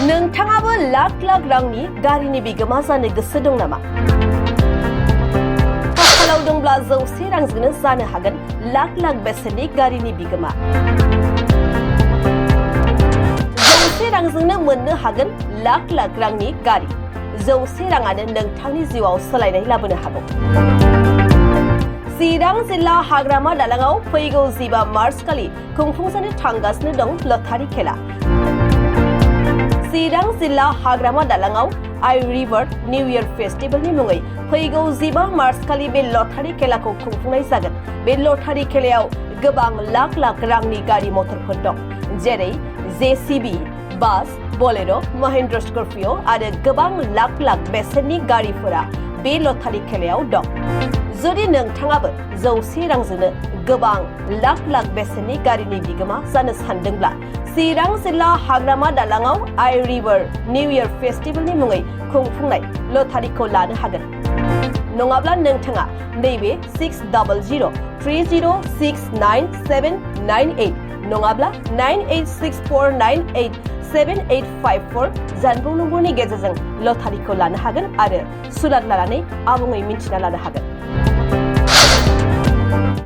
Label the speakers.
Speaker 1: नोंथाङाबो लाख लाख रांनि गारिनि बिगोमा जानो गोसो दं नामा? खाफालाव दंब्ला 100 रांजोंनो जानो हागोन लाख लाख बेसेननि गारिनि बिगोमा। 100 रांजोंनो मोननो हागोन लाख लाख रांनि गारि। 100 राङानो नोंथांनि जिउआव सोलायनाय लाबोनो हागौ। चिरां जिल्ला हाग्रामा दालाङाव फैगौ 15 मार्च खालि खुंफुंजानो थांगासिनो दं लटारि खेला। चिरां जिल्ला हाग्रामा दालाङाव AIE-RIVER निउ इयार फेस्टिवलनि मुङै फैगौ 15 मार्च खालि बे लटारि खेलाखौ खुंफुंनाय जागोन। बे लटारि खेलायाव गोबां लाख लाख रांनि गारि मटरफोर दं, जेरै JCB, बास, बोलेरो, महिन्द्रा स्कर्पियो आरो गोबां लाख लाख बेसेननि गारिफोरा बे लटारि खेलायाव दं। जुदि नोंथाङाबो 100 रांजोंनो गोबां लाख लाख बेसेननि गारिनि बिगोमा जानो सानदोंब्ला चिरां जिल्ला हाग्रामा दालाङाव AIE-RIVER निउ इयार फेस्टिवलनि मुङै खुंफुंनाय लटारिखौ लानो हागोन। नङाब्ला नोंथाङा नैबे 6006306978 नङाब्ला 9864987854 जानबुं नम्बरनि गेजेरजों लटारिखौ लानो हागोन आरो सुलाद लानानै आबुङै मिन्थिना लानो हागोन।